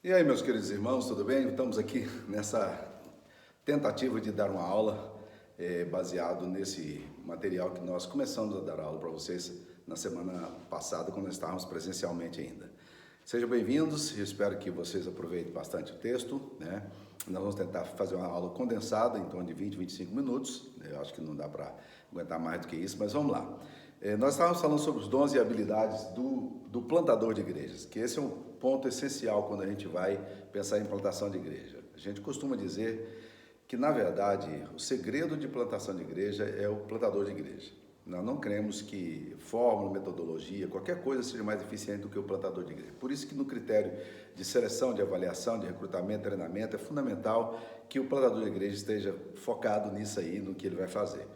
E aí, meus queridos irmãos, tudo bem? Estamos aqui nessa tentativa de dar uma aula baseado nesse material que nós começamos a dar aula para vocês na semana passada, quando nós estávamos presencialmente ainda. Sejam bem-vindos, eu espero que vocês aproveitem bastante o texto, né? Nós vamos tentar fazer uma aula condensada, em torno de 20, 25 minutos, eu acho que não dá para aguentar mais do que isso, mas vamos lá. Nós estávamos falando sobre os dons e habilidades do plantador de igrejas, que esse é um ponto essencial quando a gente vai pensar em plantação de igreja. A gente costuma dizer que, na verdade, o segredo de plantação de igreja é o plantador de igreja. Nós não cremos que fórmula, metodologia, qualquer coisa seja mais eficiente do que o plantador de igreja. Por isso que no critério de seleção, de avaliação, de recrutamento, treinamento, é fundamental que o plantador de igreja esteja focado nisso aí, no que ele vai fazer.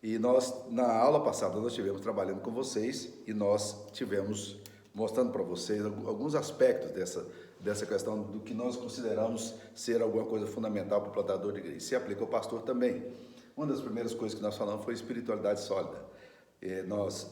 E nós, na aula passada, nós estivemos trabalhando com vocês e nós tivemos mostrando para vocês alguns aspectos dessa questão do que nós consideramos ser alguma coisa fundamental para o plantador de igreja. Se aplica ao pastor também. Uma das primeiras coisas que nós falamos foi espiritualidade sólida. Nós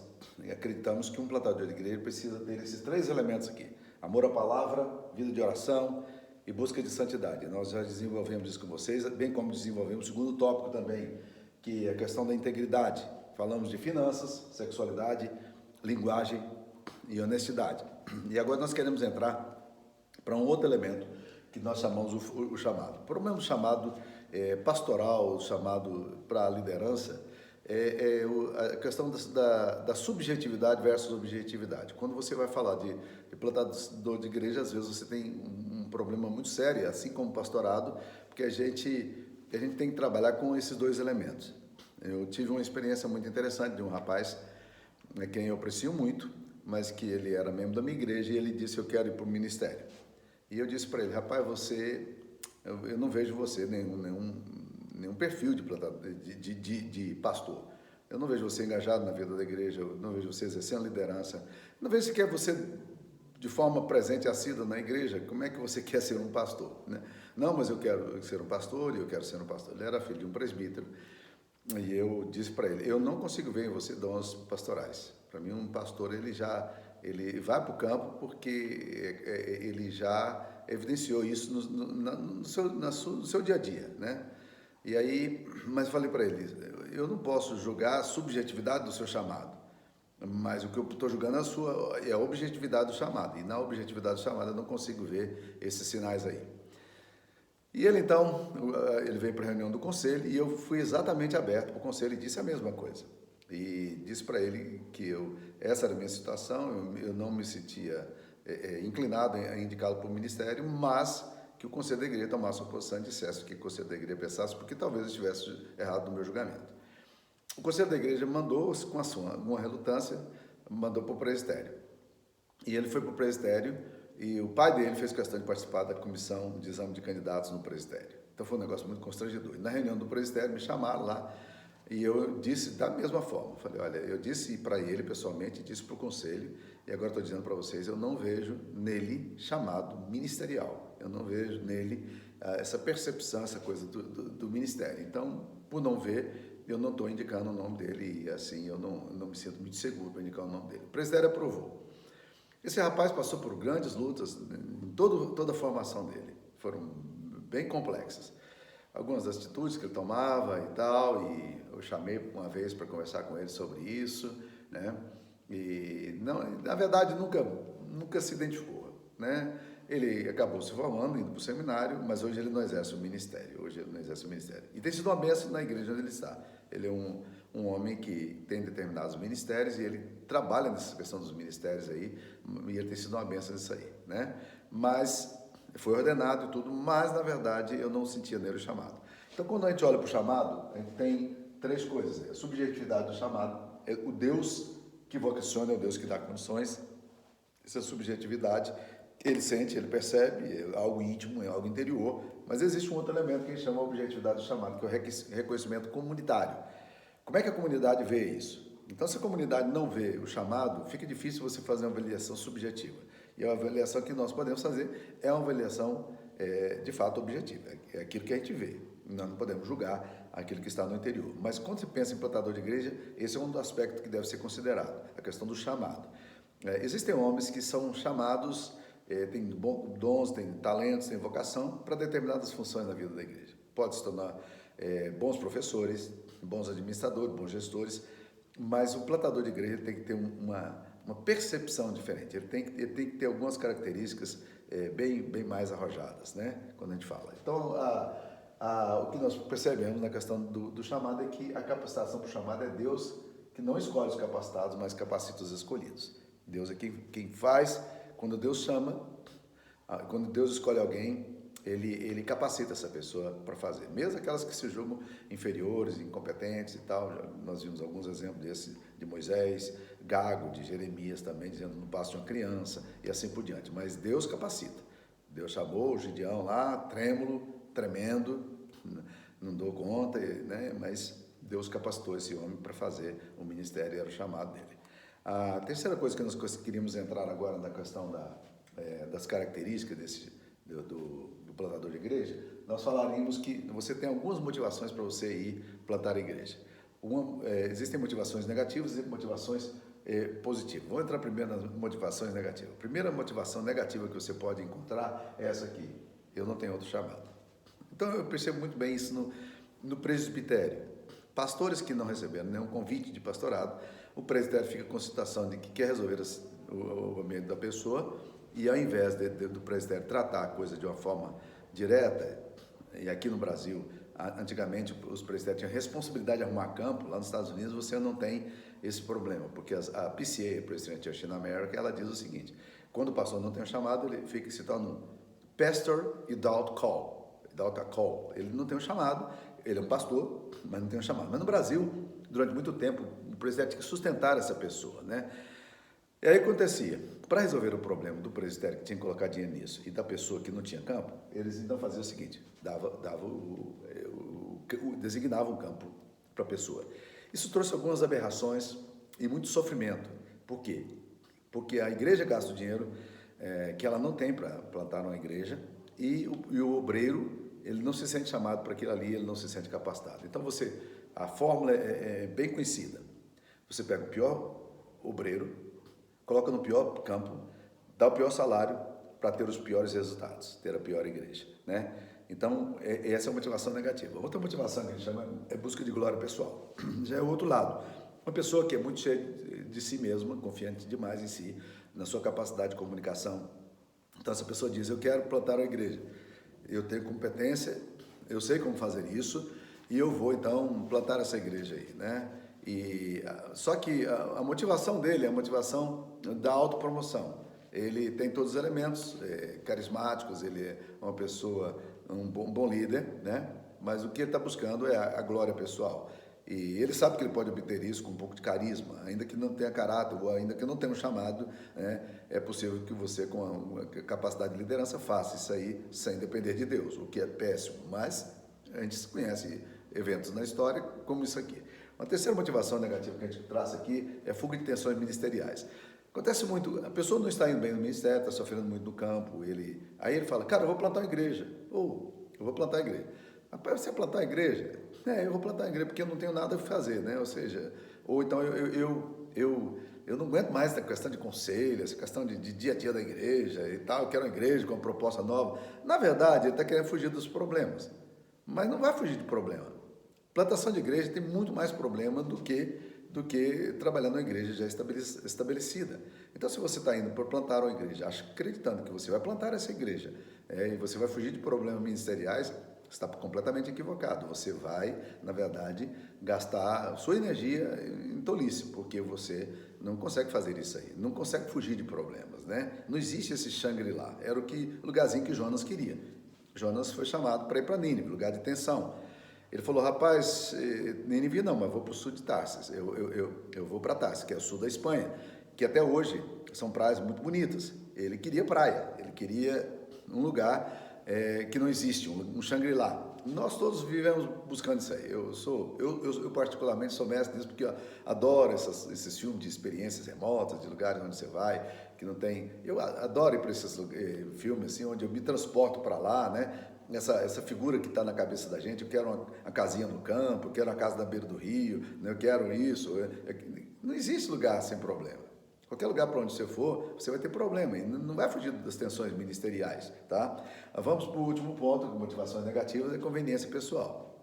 acreditamos que um plantador de igreja precisa ter esses três elementos aqui: amor à palavra, vida de oração e busca de santidade. Nós já desenvolvemos isso com vocês, bem como desenvolvemos o segundo tópico também, que é a questão da integridade. Falamos de finanças, sexualidade, linguagem e honestidade. E agora nós queremos entrar para um outro elemento que nós chamamos o chamado. Por menos chamado pastoral, chamado para a liderança, a questão da subjetividade versus objetividade. Quando você vai falar de plantador de igreja, às vezes você tem um problema muito sério, assim como pastorado, porque a gente tem que trabalhar com esses dois elementos. Eu tive uma experiência muito interessante de um rapaz, quem eu aprecio muito, mas que ele era membro da minha igreja, e ele disse: eu quero ir para o ministério. E eu disse para ele: rapaz, eu não vejo você nenhum perfil de pastor. Eu não vejo você engajado na vida da igreja, eu não vejo você exercendo liderança, não vejo sequer você de forma presente e assídua na igreja. Como é que você quer ser um pastor, né? Não, mas eu quero ser um pastor e eu quero ser um pastor. Ele era filho de um presbítero e eu disse para ele: eu não consigo ver em você dons pastorais. Para mim, um pastor, ele vai para o campo porque ele já evidenciou isso no seu dia a dia, né? E aí, mas falei para ele: eu não posso julgar a subjetividade do seu chamado, mas o que eu estou julgando é a objetividade do chamado, e na objetividade do chamado eu não consigo ver esses sinais aí. E ele então, ele veio para a reunião do conselho e eu fui exatamente aberto para o conselho e disse a mesma coisa. E disse para ele que essa era a minha situação, eu não me sentia inclinado a indicá-lo para o ministério, mas que o conselho da igreja tomasse uma posição e dissesse o que o conselho da igreja pensasse, porque talvez eu estivesse errado no meu julgamento. O conselho da igreja mandou, com uma relutância, mandou para o presbitério. E ele foi para o presbitério e o pai dele fez questão de participar da comissão de exame de candidatos no presbitério. Então foi um negócio muito constrangedor. E na reunião do presbitério me chamaram lá e eu disse da mesma forma. Falei: olha, eu disse para ele pessoalmente, disse para o conselho, e agora estou dizendo para vocês: eu não vejo nele chamado ministerial. Eu não vejo nele essa percepção, essa coisa do ministério. Então, por não ver, eu não estou indicando o nome dele e assim eu não me sinto muito seguro para indicar o nome dele. O presbitério aprovou. Esse rapaz passou por grandes lutas em toda a formação dele. Foram bem complexas. Algumas das atitudes que ele tomava e tal, e eu chamei uma vez para conversar com ele sobre isso, né? E não, na verdade nunca se identificou, né? Ele acabou se formando, indo para o seminário, mas hoje ele não exerce o ministério. E tem sido uma bênção na igreja onde ele está. Ele é um homem que tem determinados ministérios e ele trabalha nessa questão dos ministérios aí, e ele tem sido uma bênção nisso aí, né? Mas foi ordenado e tudo, mas na verdade eu não sentia nele o chamado. Então, quando a gente olha para o chamado, a gente tem três coisas: a subjetividade do chamado, o Deus que vocaciona, é o Deus que dá condições. Essa subjetividade, ele sente, ele percebe, é algo íntimo, é algo interior, mas existe um outro elemento que a gente chama de objetividade do chamado, que é o reconhecimento comunitário. Como é que a comunidade vê isso? Então, se a comunidade não vê o chamado, fica difícil você fazer uma avaliação subjetiva. E a avaliação que nós podemos fazer é uma avaliação, de fato, objetiva. É aquilo que a gente vê. Nós não podemos julgar aquilo que está no interior. Mas quando se pensa em plantador de igreja, esse é um dos aspectos que deve ser considerado, a questão do chamado. Existem homens que são chamados tem dons, tem talentos, tem vocação para determinadas funções na vida da igreja. Pode se tornar bons professores, bons administradores, bons gestores, mas o plantador de igreja tem que ter uma percepção diferente, ele tem que ter algumas características bem mais arrojadas, né? Quando a gente fala. Então, o que nós percebemos na questão do chamado é que a capacitação para o chamado é Deus que não escolhe os capacitados, mas capacita os escolhidos. Deus é quem faz. Quando Deus chama, quando Deus escolhe alguém, ele capacita essa pessoa para fazer. Mesmo aquelas que se julgam inferiores, incompetentes e tal. Nós vimos alguns exemplos desses, de Moisés, Gago, de Jeremias também, dizendo no passo de uma criança e assim por diante. Mas Deus capacita. Deus chamou o Gideão lá, trêmulo, tremendo, não dou conta, né? Mas Deus capacitou esse homem para fazer o ministério, era o chamado dele. A terceira coisa que nós queríamos entrar agora na questão das características do plantador de igreja, nós falaríamos que você tem algumas motivações para você ir plantar a igreja. Existem motivações negativas e motivações positivas. Vamos entrar primeiro nas motivações negativas. A primeira motivação negativa que você pode encontrar é essa aqui: eu não tenho outro chamado. Então eu percebo muito bem isso no presbitério. Pastores que não receberam nenhum convite de pastorado, o presbitério fica com a situação de que quer resolver o ambiente da pessoa, e ao invés do presbitério tratar a coisa de uma forma direta, e aqui no Brasil, antigamente os presbitérios tinham responsabilidade de arrumar campo. Lá nos Estados Unidos você não tem esse problema, porque a PCA, a Presbyterian Church in America, ela diz o seguinte: quando o pastor não tem um chamado, ele fica se torna um pastor without a call. Ele não tem um chamado, ele é um pastor, mas não tem um chamado. Mas no Brasil, durante muito tempo, o presbitério tinha que sustentar essa pessoa, né? E aí acontecia, para resolver o problema do presbitério que tinha que colocar dinheiro nisso e da pessoa que não tinha campo, eles então faziam o seguinte: designavam um campo para a pessoa. Isso trouxe algumas aberrações e muito sofrimento. Por quê? Porque a igreja gasta o dinheiro que ela não tem para plantar uma igreja, e o obreiro, ele não se sente chamado para aquilo ali, ele não se sente capacitado. Então a fórmula é bem conhecida. Você pega o pior obreiro, coloca no pior campo, dá o pior salário para ter os piores resultados, ter a pior igreja, né? Então, essa é a motivação negativa. Outra motivação que a gente chama é busca de glória pessoal. Já é o outro lado. Uma pessoa que é muito cheia de si mesma, confiante demais em si, na sua capacidade de comunicação. Então, essa pessoa diz: eu quero plantar uma igreja, eu tenho competência, eu sei como fazer isso, e eu vou, então, plantar essa igreja aí, né? Só que a motivação dele é a motivação da autopromoção. Ele tem todos os elementos carismáticos, ele é uma pessoa, um bom líder, né? Mas o que ele está buscando é a glória pessoal. E ele sabe que ele pode obter isso com um pouco de carisma, ainda que não tenha caráter, ou ainda que não tenha um chamado, né? É possível que você, com uma capacidade de liderança, faça isso aí sem depender de Deus, o que é péssimo. Mas a gente conhece eventos na história como isso aqui. Uma terceira motivação negativa que a gente traça aqui é fuga de tensões ministeriais. Acontece muito, a pessoa não está indo bem no ministério, está sofrendo muito no campo, aí ele fala: cara, eu vou plantar uma igreja. Ou, eu vou plantar a igreja. Rapaz, você vai plantar a igreja? Eu vou plantar a igreja porque eu não tenho nada a fazer, né? Ou seja, ou então eu não aguento mais essa questão de conselho, essa questão de dia a dia da igreja e tal, eu quero uma igreja com uma proposta nova. Na verdade, ele está querendo fugir dos problemas, mas não vai fugir de problema. Plantação de igreja tem muito mais problema do que trabalhar numa igreja já estabelecida. Então, se você está indo para plantar uma igreja, acreditando que você vai plantar essa igreja e você vai fugir de problemas ministeriais, você está completamente equivocado. Você vai, na verdade, gastar sua energia em tolice, porque você não consegue fazer isso aí, não consegue fugir de problemas, né? Não existe esse Shangri-La, era o lugarzinho que Jonas queria. Jonas foi chamado para ir para Nínive, lugar de tensão. Ele falou: rapaz, Nínive não, mas vou para o sul de Tarsis, eu vou para Tarsis, que é o sul da Espanha, que até hoje são praias muito bonitas. Ele queria praia, ele queria um lugar que não existe, um Shangri-La. Nós todos vivemos buscando isso aí. Eu particularmente sou mestre nisso, porque eu adoro esses filmes de experiências remotas, de lugares onde você vai, que não tem... Eu adoro ir para esses filmes assim, onde eu me transporto para lá, né? Essa figura que está na cabeça da gente: eu quero uma casinha no campo, eu quero uma casa na beira do rio, né? Eu quero isso. Não existe lugar sem problema. Qualquer lugar para onde você for, você vai ter problema, e não vai fugir das tensões ministeriais, tá? Vamos para o último ponto, motivações negativas, é conveniência pessoal.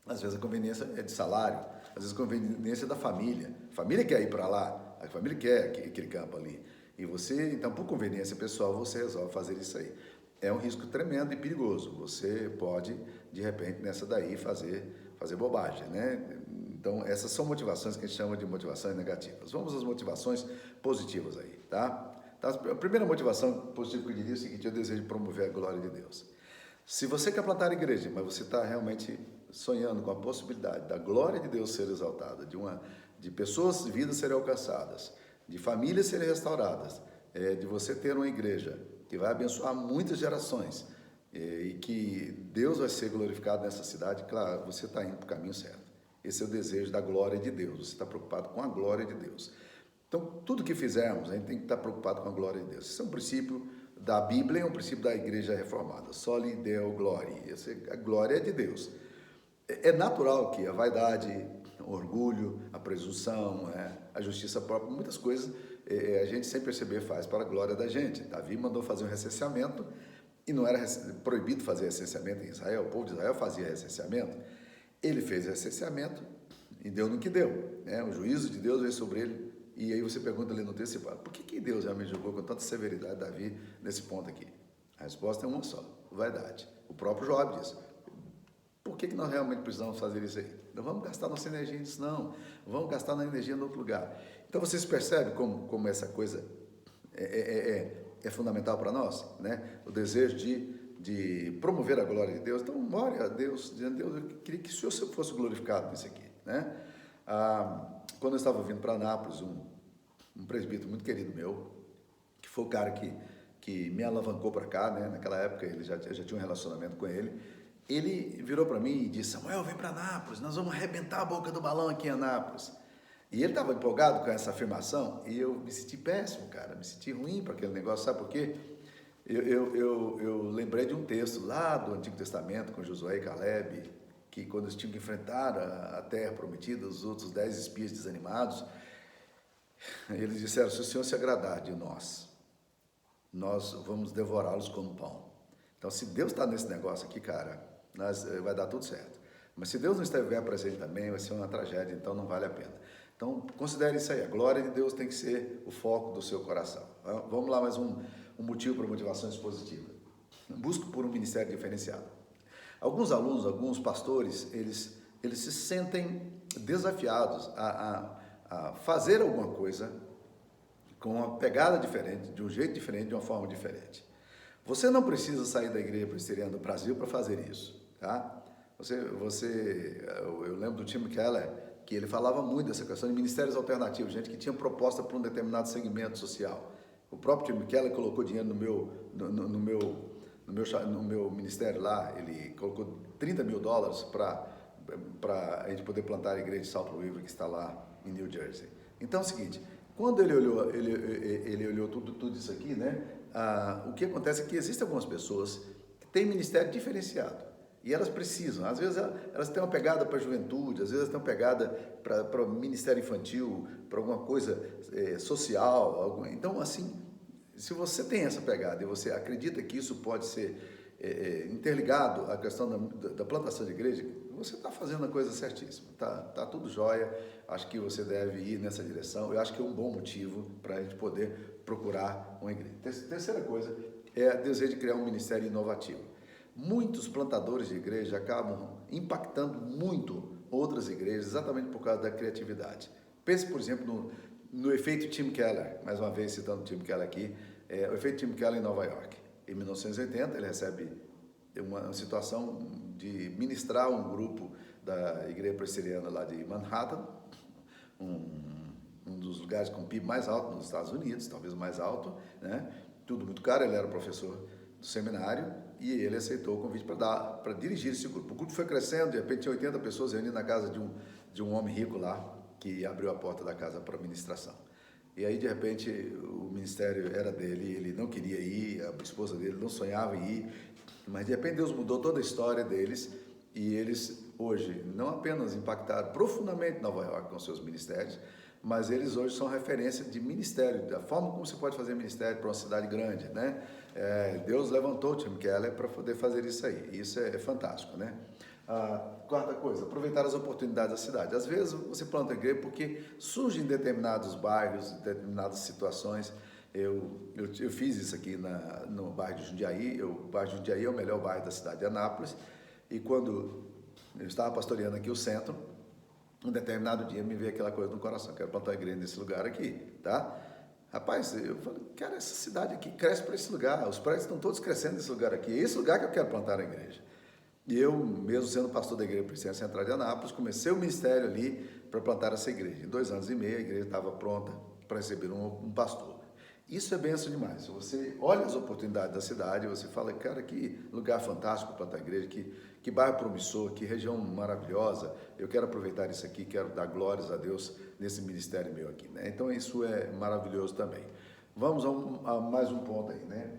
Às vezes a conveniência é de salário, às vezes a conveniência é da família. A família quer ir para lá, a família quer aquele campo ali. E você, então, por conveniência pessoal, você resolve fazer isso aí. É um risco tremendo e perigoso. Você pode, de repente, nessa daí, fazer bobagem, né? Então, essas são motivações que a gente chama de motivações negativas. Vamos às motivações positivas aí, tá? Então, a primeira motivação positiva que eu diria é o seguinte: eu desejo promover a glória de Deus. Se você quer plantar igreja, mas você está realmente sonhando com a possibilidade da glória de Deus ser exaltada, de pessoas, vidas serem alcançadas, de famílias serem restauradas, de você ter uma igreja que vai abençoar muitas gerações e que Deus vai ser glorificado nessa cidade, claro, você está indo para o caminho certo. Esse é o desejo da glória de Deus, você está preocupado com a glória de Deus. Então, tudo que fizermos, a gente tem que estar preocupado com a glória de Deus. Esse é um princípio da Bíblia, é um princípio da Igreja Reformada. Soli Deo Gloria. A glória é de Deus. É natural que a vaidade, o orgulho, a presunção, a justiça própria, muitas coisas a gente sem perceber faz para a glória da gente. Davi mandou fazer um recenseamento e não era proibido fazer recenseamento em Israel, o povo de Israel fazia recenseamento. Ele fez recenseamento e deu no que deu, né? O juízo de Deus veio sobre ele. E aí você pergunta ali no texto, por que Deus realmente julgou com tanta severidade Davi nesse ponto aqui? A resposta é uma só: vaidade. O próprio Job diz: por que nós realmente precisamos fazer isso aí? Não vamos gastar nossa energia nisso, não. Vamos gastar nossa energia em outro lugar. Então vocês percebem como essa coisa é fundamental para nós, né? O desejo de promover a glória de Deus. Então, ore a Deus, dizendo: Deus, eu queria que o Senhor fosse glorificado nisso aqui, né? Quando eu estava vindo para Anápolis, um presbítero muito querido meu, que foi o cara que me alavancou para cá, né? Naquela época eu já tinha um relacionamento com ele. Ele virou para mim e disse: Samuel, vem para Anápolis, nós vamos arrebentar a boca do balão aqui em Anápolis. E ele estava empolgado com essa afirmação e eu me senti péssimo, cara, me senti ruim para aquele negócio. Sabe por quê? Eu lembrei de um texto lá do Antigo Testamento com Josué e Caleb, que quando eles tinham que enfrentar a terra prometida, os outros 10 espias desanimados, eles disseram: se o Senhor se agradar de nós vamos devorá-los como pão. Então, se Deus está nesse negócio aqui, cara, vai dar tudo certo. Mas se Deus não estiver presente também, vai ser uma tragédia, então não vale a pena. Então, considere isso aí: a glória de Deus tem que ser o foco do seu coração. Vamos lá, mais um motivo para motivações positivas. Busque por um ministério diferenciado. Alguns alunos, alguns pastores, eles se sentem desafiados a fazer alguma coisa com uma pegada diferente, de um jeito diferente, de uma forma diferente. Você não precisa sair da Igreja Presbiteriana do Brasil para fazer isso, tá? Eu lembro do Tim Keller, que ele falava muito dessa questão de ministérios alternativos, gente que tinha proposta para um determinado segmento social. O próprio Tim Keller colocou dinheiro no meu ministério lá, ele colocou $30 mil para a gente poder plantar a igreja de Salt River, que está lá em New Jersey. Então é o seguinte: quando ele olhou tudo isso aqui, né? O que acontece é que existem algumas pessoas que têm ministério diferenciado e elas precisam, às vezes elas têm uma pegada para a juventude, às vezes elas têm uma pegada para o ministério infantil, para alguma coisa social. Então, assim, se você tem essa pegada e você acredita que isso pode ser interligado à questão da plantação de igreja, você está fazendo a coisa certíssima, tá tudo jóia. Acho que você deve ir nessa direção. Eu acho que é um bom motivo para a gente poder procurar uma igreja. Terceira coisa é desejo de criar um ministério inovativo. Muitos plantadores de igreja acabam impactando muito outras igrejas exatamente por causa da criatividade. Pense, por exemplo, no efeito Tim Keller, mais uma vez citando o Tim Keller aqui, o efeito Tim Keller em Nova York. Em 1980, ele recebe uma situação de ministrar um grupo da Igreja Presbiteriana lá de Manhattan, um dos lugares com o PIB mais alto nos Estados Unidos, talvez o mais alto, né? Tudo muito caro. Ele era professor do seminário e ele aceitou o convite para dirigir esse grupo. O grupo foi crescendo, de repente tinha 80 pessoas reunidas na casa de um homem rico lá, que abriu a porta da casa para ministração. E aí, de repente, o ministério era dele, ele não queria ir, a esposa dele não sonhava em ir, mas de repente Deus mudou toda a história deles e eles hoje não apenas impactaram profundamente Nova York com seus ministérios, mas eles hoje são referência de ministério, da forma como você pode fazer ministério para uma cidade grande, né? Deus levantou o Tim Keller para poder fazer isso aí, e isso é fantástico, né? A quarta coisa, aproveitar as oportunidades da cidade. Às vezes você planta a igreja porque surge em determinados bairros, em determinadas situações. Eu fiz isso aqui no bairro de Jundiaí. O bairro de Jundiaí é o melhor bairro da cidade de Anápolis, e quando eu estava pastoreando aqui o centro, um determinado dia me veio aquela coisa no coração: quero plantar uma igreja nesse lugar aqui, tá? Rapaz, eu falei, cara, essa cidade aqui cresce para esse lugar, os prédios estão todos crescendo nesse lugar aqui, é esse lugar que eu quero plantar a igreja. E eu, mesmo sendo pastor da Igreja Presbiteriana Central de Anápolis, comecei o ministério ali para plantar essa igreja. Em 2 anos e meio, a igreja estava pronta para receber um pastor. Isso é bênção demais. Se você olha as oportunidades da cidade, você fala, cara, que lugar fantástico para plantar a igreja, que bairro promissor, que região maravilhosa. Eu quero aproveitar isso aqui, quero dar glórias a Deus nesse ministério meu aqui, né? Então, isso é maravilhoso também. Vamos a mais um ponto aí, né?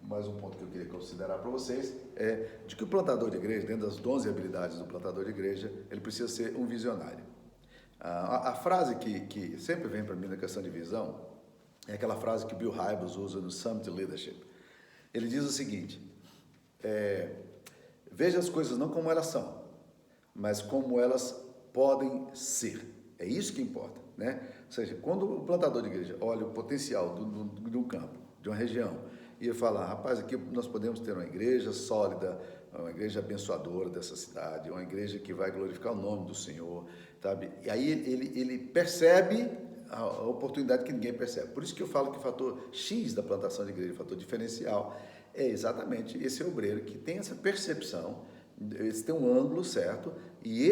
Mais um ponto que eu queria considerar para vocês é de que o plantador de igreja, dentro das 11 habilidades do plantador de igreja, ele precisa ser um visionário. A frase que sempre vem para mim na questão de visão é aquela frase que Bill Hybels usa no Summit Leadership. Ele diz o seguinte: veja as coisas não como elas são, mas como elas podem ser. É isso que importa, né? Ou seja, quando o plantador de igreja olha o potencial de um campo, de uma região, e ele fala, rapaz, aqui nós podemos ter uma igreja sólida, uma igreja abençoadora dessa cidade, uma igreja que vai glorificar o nome do Senhor, sabe? E aí ele percebe a oportunidade que ninguém percebe. Por isso que eu falo que o fator X da plantação de igreja, o fator diferencial, é exatamente esse obreiro que tem essa percepção, esse tem um ângulo certo, e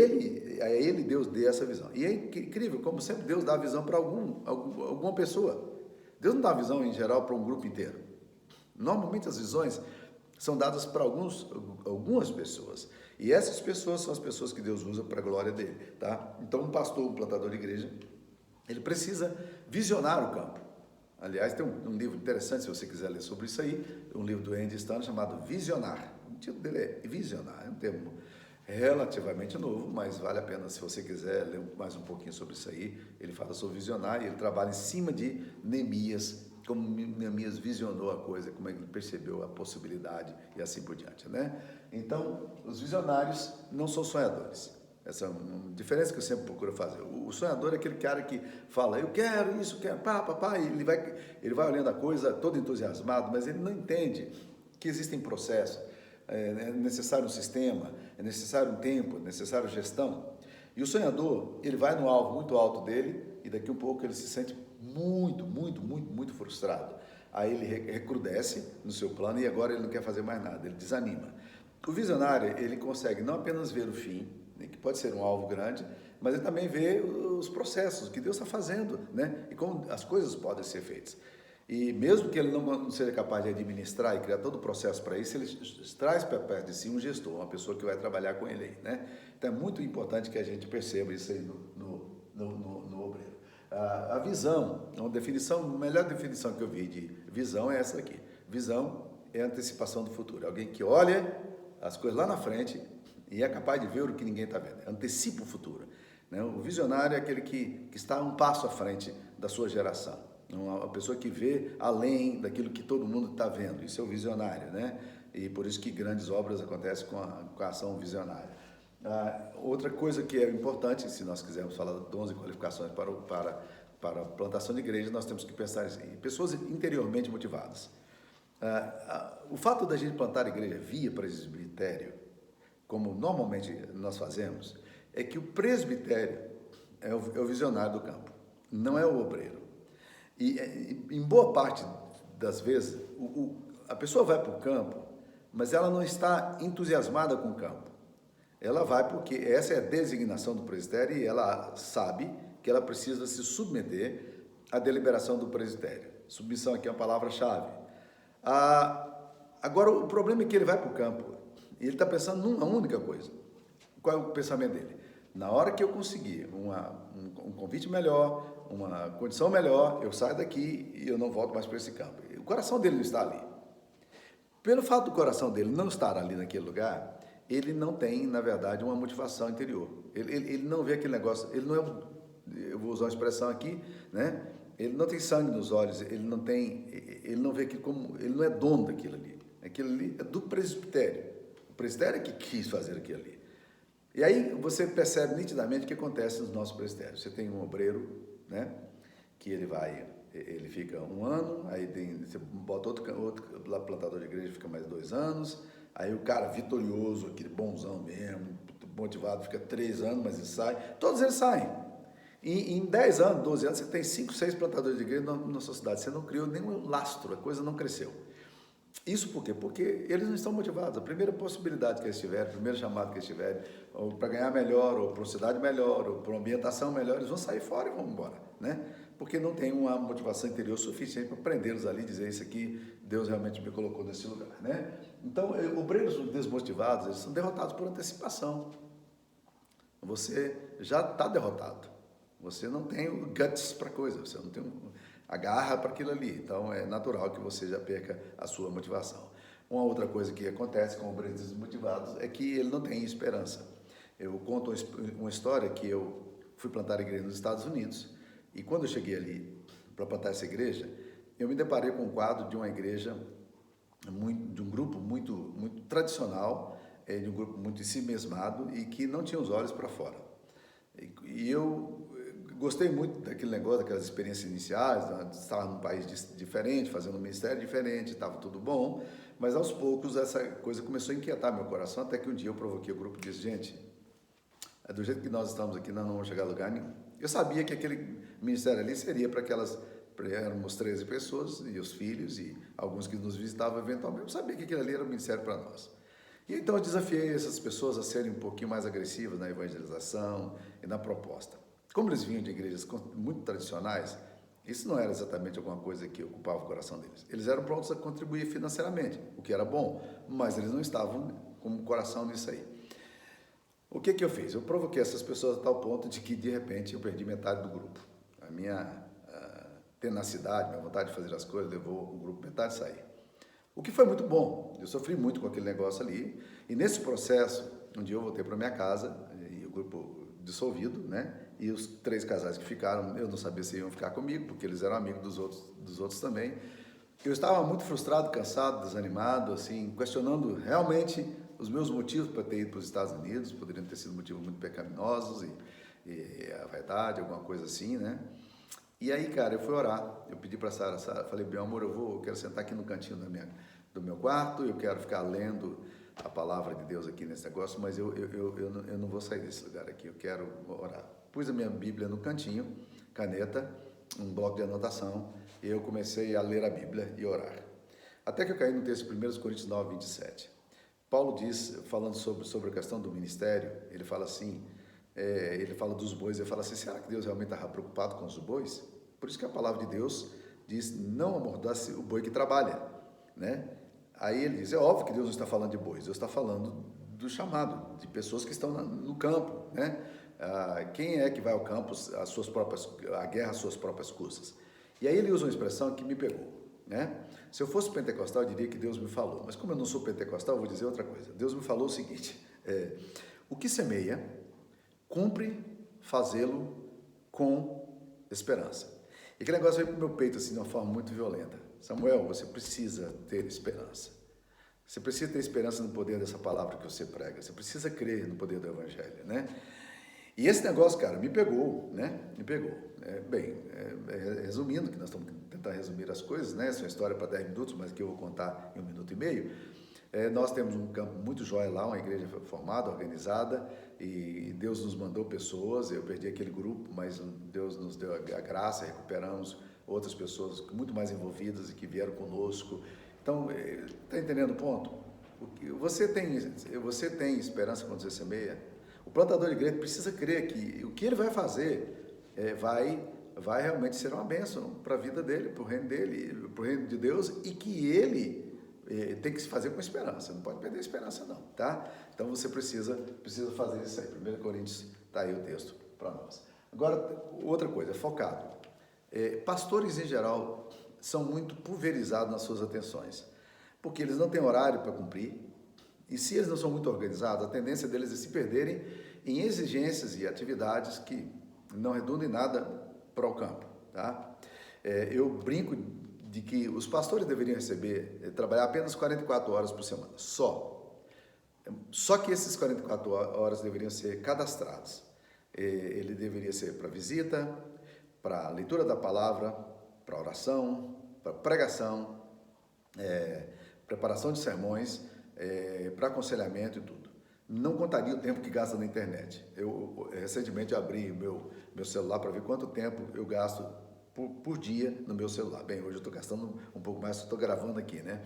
a ele Deus dê essa visão. E é incrível, como sempre Deus dá a visão para alguma pessoa. Deus não dá a visão em geral para um grupo inteiro. Normalmente as visões são dadas para algumas pessoas, e essas pessoas são as pessoas que Deus usa para a glória dele, tá? Então um pastor, um plantador de igreja, ele precisa visionar o campo. Aliás, tem um livro interessante, se você quiser ler sobre isso aí, um livro do Andy Stanley chamado Visionar. O título dele é Visionar, é um termo relativamente novo, mas vale a pena, se você quiser ler mais um pouquinho sobre isso aí. Ele fala sobre visionar e ele trabalha em cima de Neemias, como Neemias visionou a coisa, como ele percebeu a possibilidade e assim por diante, né? Então, os visionários não são sonhadores. Essa é uma diferença que eu sempre procuro fazer. O sonhador é aquele cara que fala, eu quero isso, quero, e ele vai olhando a coisa todo entusiasmado, mas ele não entende que existem processos, é necessário um sistema, é necessário um tempo, é necessário gestão. E o sonhador, ele vai no alvo muito alto dele e daqui a um pouco ele se sente muito frustrado. Aí ele recrudesce no seu plano e agora ele não quer fazer mais nada, ele desanima. O visionário, ele consegue não apenas ver o fim, né, que pode ser um alvo grande, mas ele também vê os processos, o que Deus está fazendo, né, e como as coisas podem ser feitas. E mesmo que ele não seja capaz de administrar e criar todo o processo para isso, ele traz para perto de si um gestor, uma pessoa que vai trabalhar com ele aí, né? Então é muito importante que a gente perceba isso aí no obreiro. A visão, a melhor definição que eu vi de visão é essa aqui. Visão é a antecipação do futuro. Alguém que olha as coisas lá na frente e é capaz de ver o que ninguém está vendo. Antecipa o futuro, né? O visionário é aquele que está um passo à frente da sua geração. Uma pessoa que vê além daquilo que todo mundo está vendo. Isso é o visionário, né? E por isso que grandes obras acontecem com a ação visionária. Outra coisa que é importante, se nós quisermos falar de 11 qualificações para a plantação de igreja, nós temos que pensar em pessoas interiormente motivadas. O fato da gente plantar a igreja via presbitério, como normalmente nós fazemos, é que o presbitério é o visionário do campo, não é o obreiro. E em boa parte das vezes, a pessoa vai para o campo, mas ela não está entusiasmada com o campo. Ela vai porque essa é a designação do presbitério e ela sabe que ela precisa se submeter à deliberação do presbitério. Submissão aqui é uma palavra-chave. Agora, o problema é que ele vai para o campo e ele está pensando numa única coisa. Qual é o pensamento dele? Na hora que eu conseguir um convite melhor, uma condição melhor, eu saio daqui e eu não volto mais para esse campo. O coração dele não está ali. Pelo fato do coração dele não estar ali naquele lugar, ele não tem, na verdade, uma motivação interior. Ele não vê aquele negócio, ele não é eu vou usar uma expressão aqui, né? Ele não tem sangue nos olhos, ele não vê aquilo como, ele não é dono daquilo ali. Aquilo ali é do presbitério. O presbitério é que quis fazer aquilo ali. E aí você percebe nitidamente o que acontece nos nossos presbitérios. Você tem um obreiro, né? Que ele fica 1 ano, aí você bota outro plantador de igreja, fica mais 2 anos, aí o cara vitorioso, aquele bonzão mesmo, motivado, fica 3 anos, mas ele sai, todos eles saem. E em 10 anos, 12 anos, você tem 5, 6 plantadores de igreja na sua cidade, você não criou nenhum lastro, a coisa não cresceu. Isso por quê? Porque eles não estão motivados. A primeira possibilidade que eles tiverem, o primeiro chamado que eles tiverem, ou para ganhar melhor, ou para uma cidade melhor, ou para uma ambientação melhor, eles vão sair fora e vão embora, né? Porque não tem uma motivação interior suficiente para prendê-los ali e dizer isso aqui, Deus realmente me colocou nesse lugar, né? Então, obreiros desmotivados, eles são derrotados por antecipação. Você já está derrotado. Você não tem o guts para a coisa, você não tem a garra para aquilo ali. Então, é natural que você já perca a sua motivação. Uma outra coisa que acontece com obreiros desmotivados é que ele não tem esperança. Eu conto uma história que eu fui plantar a igreja nos Estados Unidos e quando eu cheguei ali para plantar essa igreja, eu me deparei com um quadro de uma igreja, de um grupo muito tradicional, de um grupo muito ensimesmado e que não tinha os olhos para fora. E eu gostei muito daquele negócio, daquelas experiências iniciais, estava num país diferente, fazendo um ministério diferente, estava tudo bom, mas aos poucos essa coisa começou a inquietar meu coração, até que um dia eu provoquei o grupo e disse, gente, do jeito que nós estamos aqui, nós não vamos chegar a lugar nenhum. Eu sabia que aquele ministério ali seria para éramos 13 pessoas, e os filhos, e alguns que nos visitavam eventualmente, eu sabia que aquilo ali era um ministério para nós. E então eu desafiei essas pessoas a serem um pouquinho mais agressivas na evangelização e na proposta. Como eles vinham de igrejas muito tradicionais, isso não era exatamente alguma coisa que ocupava o coração deles. Eles eram prontos a contribuir financeiramente, o que era bom, mas eles não estavam com o coração nisso aí. O que eu fiz? Eu provoquei essas pessoas a tal ponto de que, de repente, eu perdi metade do grupo. A minha tenacidade, minha vontade de fazer as coisas, levou o grupo metade a sair. O que foi muito bom. Eu sofri muito com aquele negócio ali. E nesse processo, um dia eu voltei para minha casa, e o grupo dissolvido, né? E os 3 casais que ficaram, eu não sabia se iam ficar comigo, porque eles eram amigos dos outros também. Eu estava muito frustrado, cansado, desanimado, assim, questionando realmente os meus motivos para ter ido para os Estados Unidos. Poderiam ter sido motivos muito pecaminosos e a verdade, alguma coisa assim, né? E aí, cara, eu fui orar. Eu pedi para a Sara, falei, meu amor, eu quero sentar aqui no cantinho do meu quarto, eu quero ficar lendo a palavra de Deus aqui nesse negócio, mas eu não vou sair desse lugar aqui, eu quero orar. Pus a minha Bíblia no cantinho, caneta, um bloco de anotação, e eu comecei a ler a Bíblia e orar. Até que eu caí no texto de 1 Coríntios 9, 27. Paulo diz, falando sobre a questão do ministério, ele fala assim, ele fala dos bois, ele fala assim, será que Deus realmente estava preocupado com os bois? Por isso que a palavra de Deus diz, não amordace o boi que trabalha, né? Aí ele diz, é óbvio que Deus não está falando de bois, Deus está falando do chamado, de pessoas que estão no campo, né? Quem é que vai ao campo, a guerra às suas próprias custas? E aí ele usa uma expressão que me pegou, né? Se eu fosse pentecostal, eu diria que Deus me falou, mas como eu não sou pentecostal, eu vou dizer outra coisa. Deus me falou o seguinte, o que semeia, cumpre fazê-lo com esperança. E aquele negócio veio para o meu peito assim, de uma forma muito violenta. Samuel, você precisa ter esperança. Você precisa ter esperança no poder dessa palavra que você prega. Você precisa crer no poder do Evangelho, né? E esse negócio, cara, me pegou, né? Me pegou. Resumindo, que nós estamos tentando resumir as coisas, né? Essa é uma história para 10 minutos, mas que eu vou contar em 1 minuto e meio. Nós temos um campo muito jóia lá, uma igreja formada, organizada, e Deus nos mandou pessoas. Eu perdi aquele grupo, mas Deus nos deu a graça, recuperamos outras pessoas muito mais envolvidas e que vieram conosco. Então, está entendendo o ponto? Você tem esperança quando você semeia? O plantador de igreja precisa crer que o que ele vai fazer vai realmente ser uma bênção para a vida dele, para o reino dele, para o reino de Deus, e que ele tem que se fazer com esperança, não pode perder a esperança não, tá? Então você precisa fazer isso aí. 1 Coríntios, está aí o texto para nós. Agora, outra coisa, focado. Pastores em geral são muito pulverizados nas suas atenções, porque eles não têm horário para cumprir, e se eles não são muito organizados, a tendência deles é se perderem em exigências e atividades que não redunda em nada para o campo, tá? Eu brinco de que os pastores deveriam trabalhar apenas 44 horas por semana, só que esses 44 horas deveriam ser cadastrados. Ele deveria ser para visita, para leitura da palavra, para oração, para pregação, preparação de sermões, para aconselhamento e tudo. Não contaria o tempo que gasta na internet. Eu recentemente abri meu celular para ver quanto tempo eu gasto por dia no meu celular. Bem, hoje eu estou gastando um pouco mais, estou gravando aqui, né?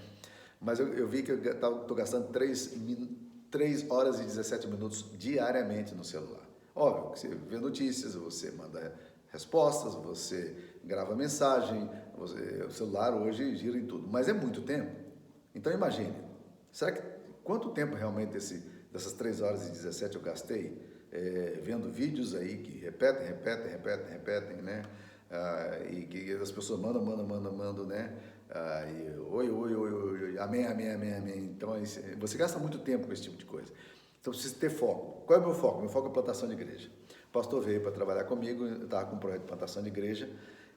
Mas eu vi que eu estou gastando 3 horas e 17 minutos diariamente no celular. Óbvio que você vê notícias, você manda respostas, você grava mensagem, o celular hoje gira em tudo, mas é muito tempo. Então imagine, quanto tempo realmente dessas 3 horas e 17 eu gastei vendo vídeos aí que repetem, né? E que as pessoas mandam, né? Oi, amém. Então, você gasta muito tempo com esse tipo de coisa. Então, precisa ter foco. Qual é o meu foco? Meu foco é plantação de igreja. O pastor veio para trabalhar comigo, eu estava com um projeto de plantação de igreja,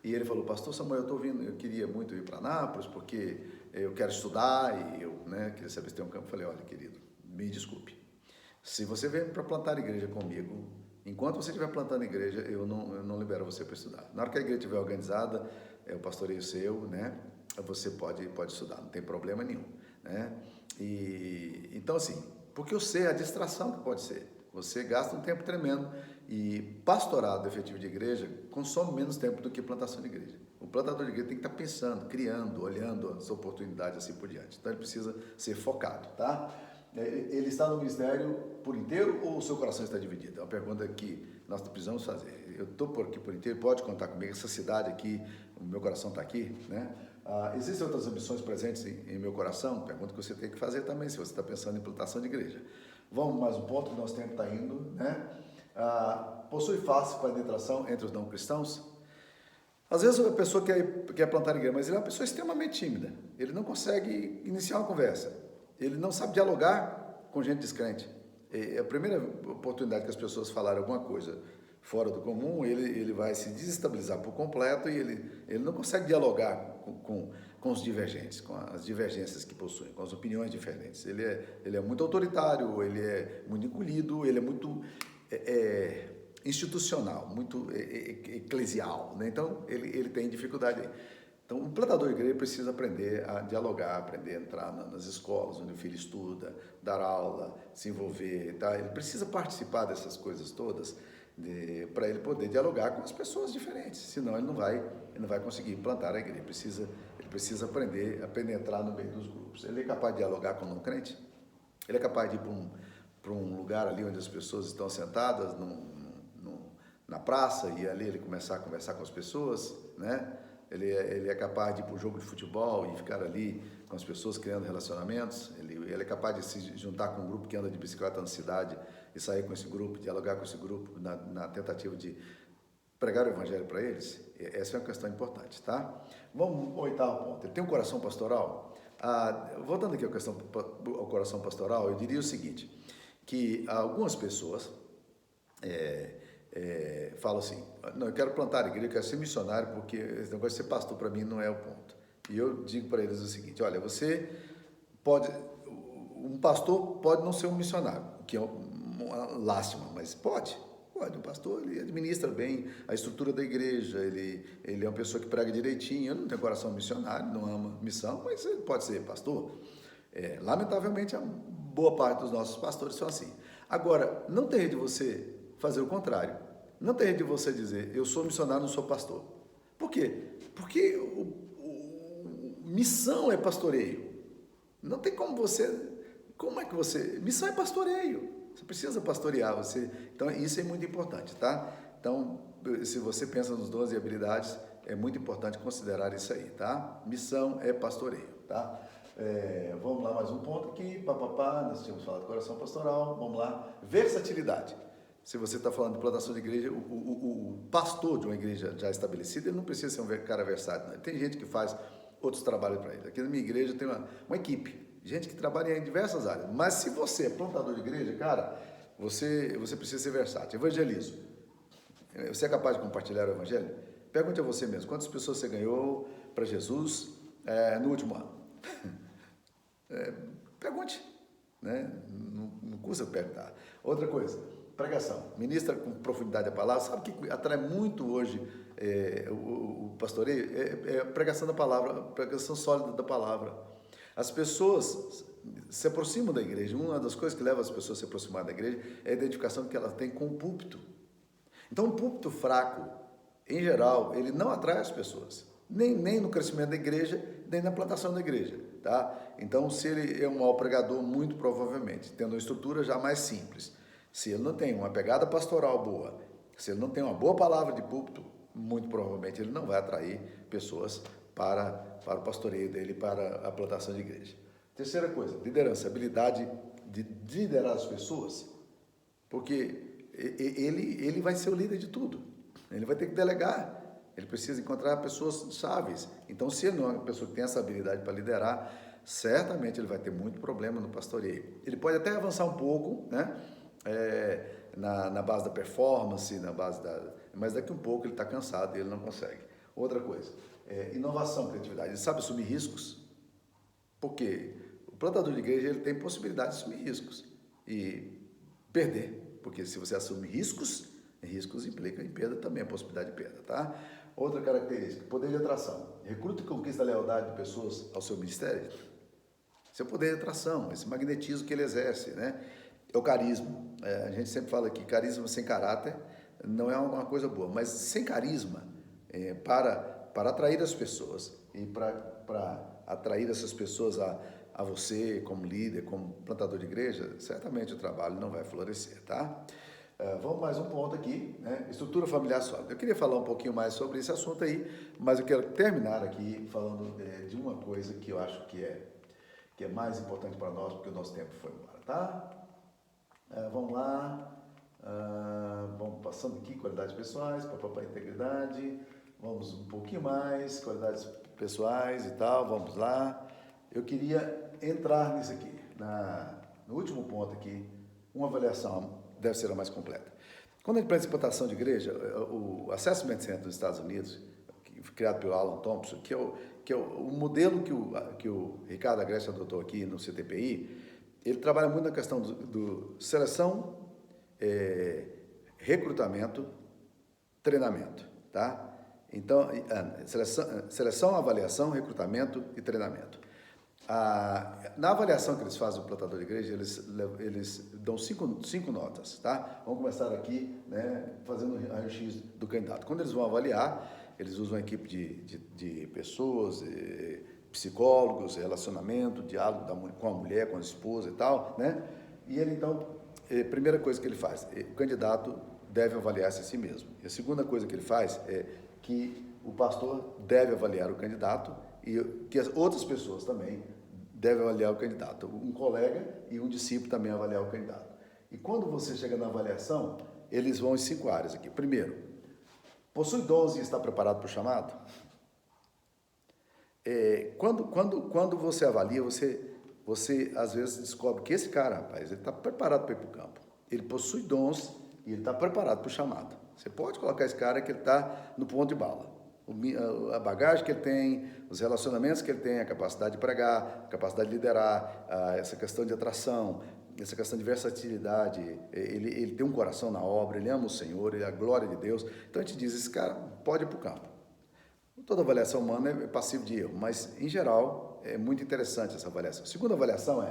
e ele falou, pastor Samuel, eu queria muito ir para Nápoles, porque eu quero estudar, e eu queria saber se tem um campo. Eu falei, olha, querido, me desculpe. Se você veio para plantar igreja comigo, enquanto você estiver plantando igreja, eu não libero você para estudar. Na hora que a igreja estiver organizada, o pastoreio seu, né? Você pode estudar, não tem problema nenhum, né? Então assim, porque eu sei a distração que pode ser. Você gasta um tempo tremendo e pastorado efetivo de igreja consome menos tempo do que plantação de igreja. O plantador de igreja tem que estar pensando, criando, olhando as oportunidades assim por diante. Então ele precisa ser focado, tá? Ele está no ministério por inteiro ou o seu coração está dividido? É uma pergunta que nós precisamos fazer. Eu estou por aqui por inteiro, pode contar comigo, essa cidade aqui, o meu coração está aqui, né? Existem outras ambições presentes em meu coração? Pergunta que você tem que fazer também, se você está pensando em plantação de igreja. Vamos mais um ponto que nosso tempo está indo, né? Possui fácil penetração entre os não cristãos? Às vezes a pessoa quer plantar igreja, mas ele é uma pessoa extremamente tímida. Ele não consegue iniciar uma conversa. Ele não sabe dialogar com gente descrente. A primeira oportunidade que as pessoas falarem alguma coisa fora do comum, ele vai se desestabilizar por completo e ele não consegue dialogar com os divergentes, com as divergências que possuem, com as opiniões diferentes. Ele é muito autoritário, ele é muito encolhido, ele é muito institucional, muito eclesial, né? Então ele tem dificuldade aí. Então, o plantador de igreja precisa aprender a dialogar, aprender a entrar nas escolas onde o filho estuda, dar aula, se envolver, tá? Ele precisa participar dessas coisas todas para ele poder dialogar com as pessoas diferentes, senão ele não vai conseguir plantar a igreja. Ele precisa aprender a penetrar no meio dos grupos. Ele é capaz de dialogar com um não crente? Ele é capaz de ir para um lugar ali onde as pessoas estão sentadas, na praça, e ali ele começar a conversar com as pessoas, né? Ele é capaz de ir para o jogo de futebol e ficar ali com as pessoas criando relacionamentos. Ele é capaz de se juntar com um grupo que anda de bicicleta na cidade e sair com esse grupo, dialogar com esse grupo na tentativa de pregar o evangelho para eles. Essa é uma questão importante, tá? Vamos ao 8º ponto. Ele tem um coração pastoral? Voltando aqui ao coração pastoral, eu diria o seguinte, que algumas pessoas falam assim, não, eu quero plantar a igreja, eu quero ser missionário, porque esse negócio de ser pastor para mim não é o ponto. E eu digo para eles o seguinte, olha, um pastor pode não ser um missionário, que é uma lástima, mas pode, um pastor, ele administra bem a estrutura da igreja, ele é uma pessoa que prega direitinho, ele não tem coração missionário, não ama missão, mas ele pode ser pastor. Lamentavelmente, a boa parte dos nossos pastores são assim. Agora, não tem jeito de você fazer o contrário. Não tem jeito de você dizer, eu sou missionário, não sou pastor. Por quê? Porque missão é pastoreio. Não tem como missão é pastoreio. Você precisa pastorear, então isso é muito importante, tá? Então, se você pensa nos dons e habilidades, é muito importante considerar isso aí, tá? Missão é pastoreio, tá? Vamos lá, mais um ponto aqui, nós tínhamos falado de coração pastoral, vamos lá, versatilidade. Se você está falando de plantação de igreja, o pastor de uma igreja já estabelecida, ele não precisa ser um cara versátil, não. Tem gente que faz outros trabalhos para ele. Aqui na minha igreja tem uma equipe, gente que trabalha em diversas áreas. Mas se você é plantador de igreja, cara, você precisa ser versátil. Evangelismo. Você é capaz de compartilhar o Evangelho? Pergunte a você mesmo, quantas pessoas você ganhou para Jesus no último ano? Pergunte, né? Não custa perguntar. Outra coisa, pregação. Ministra com profundidade a palavra. Sabe o que atrai muito hoje o pastoreio? É a pregação da palavra, a pregação sólida da palavra. As pessoas se aproximam da igreja. Uma das coisas que leva as pessoas a se aproximar da igreja é a identificação que elas têm com o púlpito. Então, um púlpito fraco, em geral, ele não atrai as pessoas. Nem no crescimento da igreja, nem na plantação da igreja, tá? Então, se ele é um mau pregador, muito provavelmente, tendo uma estrutura já mais simples, se ele não tem uma pegada pastoral boa, se ele não tem uma boa palavra de púlpito, muito provavelmente ele não vai atrair pessoas para o pastoreio dele, para a plantação de igreja. Terceira coisa, liderança, habilidade de liderar as pessoas, porque ele vai ser o líder de tudo, ele vai ter que delegar. Ele precisa encontrar pessoas cháveis. Então, se ele não é uma pessoa que tem essa habilidade para liderar, certamente ele vai ter muito problema no pastoreio. Ele pode até avançar um pouco, né? Na base da performance, mas daqui um pouco ele está cansado e ele não consegue. Outra coisa, inovação, criatividade. Ele sabe assumir riscos, porque o plantador de igreja ele tem possibilidade de assumir riscos e perder, porque se você assume riscos implicam em perda também, a possibilidade de perda, tá? Outra característica, poder de atração. Recruta e conquista a lealdade de pessoas ao seu ministério. Seu poder de atração, esse magnetismo que ele exerce, né? É o carisma. A gente sempre fala que carisma sem caráter não é uma coisa boa, mas sem carisma, para atrair as pessoas e para atrair essas pessoas a você como líder, como plantador de igreja, certamente o trabalho não vai florescer, tá? Vamos mais um ponto aqui, né? Estrutura familiar sólida. Eu queria falar um pouquinho mais sobre esse assunto aí, mas eu quero terminar aqui falando de uma coisa que eu acho que é mais importante para nós, porque o nosso tempo foi embora, tá? Vamos lá, vamos passando aqui, qualidades pessoais, papapá, integridade, vamos um pouquinho mais, qualidades pessoais e tal, vamos lá. Eu queria entrar nisso aqui, no último ponto aqui, uma avaliação deve ser a mais completa. Quando a gente pensa em implantação de igreja, o Assessment Center dos Estados Unidos, criado pelo Alan Thompson, que é o modelo que o Ricardo Agreste adotou aqui no CTPI, ele trabalha muito na questão do seleção, recrutamento, treinamento, tá? Então, seleção, avaliação, recrutamento e treinamento. Na avaliação que eles fazem do plantador de igreja, eles dão cinco notas, tá? Vamos começar aqui, né, fazendo o raio-x do candidato. Quando eles vão avaliar, eles usam uma equipe de pessoas, psicólogos, relacionamento, diálogo com a mulher, com a esposa e tal, né? E ele, então, primeira coisa que ele faz, o candidato deve avaliar-se a si mesmo. E a segunda coisa que ele faz é que o pastor deve avaliar o candidato e que as outras pessoas também devem avaliar o candidato. Um colega e um discípulo também avaliar o candidato. E quando você chega na avaliação, eles vão em 5 áreas aqui. Primeiro, possui dons e está preparado para o chamado? Quando você avalia, você às vezes descobre que esse cara, rapaz, ele está preparado para ir para o campo. Ele possui dons e ele está preparado para o chamado. Você pode colocar esse cara que ele está no ponto de bala. A bagagem que ele tem, os relacionamentos que ele tem, a capacidade de pregar, a capacidade de liderar, essa questão de atração, essa questão de versatilidade, ele tem um coração na obra, ele ama o Senhor, ele é a glória de Deus. Então a gente diz, esse cara pode ir para o campo. Toda avaliação humana é passiva de erro, mas em geral é muito interessante essa avaliação. A segunda avaliação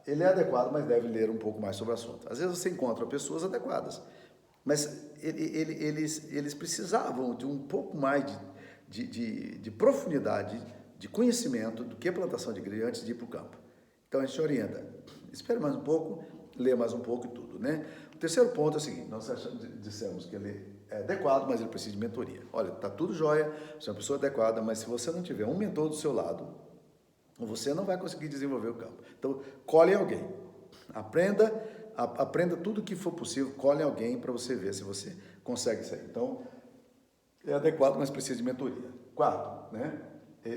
ele é adequado, mas deve ler um pouco mais sobre o assunto. Às vezes você encontra pessoas adequadas, mas eles precisavam de um pouco mais de profundidade, de conhecimento do que a plantação de igreja antes de ir para o campo. Então a gente orienta, espere mais um pouco, lê mais um pouco e tudo, né? O terceiro ponto é o seguinte, nós dissemos que ele é adequado, mas ele precisa de mentoria. Olha, está tudo jóia, você é uma pessoa adequada, mas se você não tiver um mentor do seu lado, você não vai conseguir desenvolver o campo. Então, colhe alguém, aprenda tudo que for possível, colhe alguém para você ver se você consegue sair. Então, é adequado, mas precisa de mentoria. Quarto, né?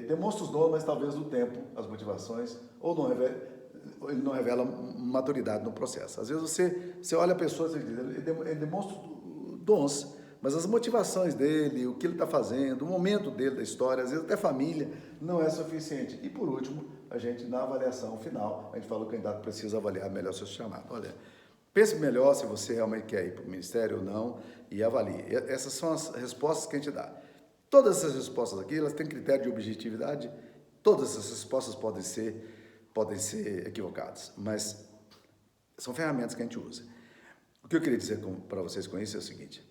Demonstra os dons, mas talvez no tempo, as motivações, ou ele não revela maturidade no processo. Às vezes você olha a pessoa e diz, ele demonstra dons, mas as motivações dele, o que ele está fazendo, o momento dele da história, às vezes até família, não é suficiente. E por último, a gente, na avaliação final, a gente fala que o candidato precisa avaliar melhor seu chamado. Olha, pense melhor se você realmente quer ir para o ministério ou não e avalie. Essas são as respostas que a gente dá. Todas essas respostas aqui, elas têm critério de objetividade, todas essas respostas podem ser equivocadas, mas são ferramentas que a gente usa. O que eu queria dizer para vocês com isso é o seguinte,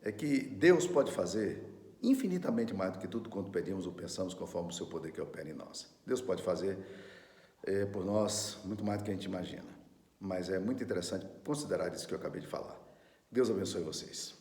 é que Deus pode fazer infinitamente mais do que tudo quanto pedimos ou pensamos conforme o seu poder que opera em nós. Deus pode fazer por nós muito mais do que a gente imagina, mas é muito interessante considerar isso que eu acabei de falar. Deus abençoe vocês.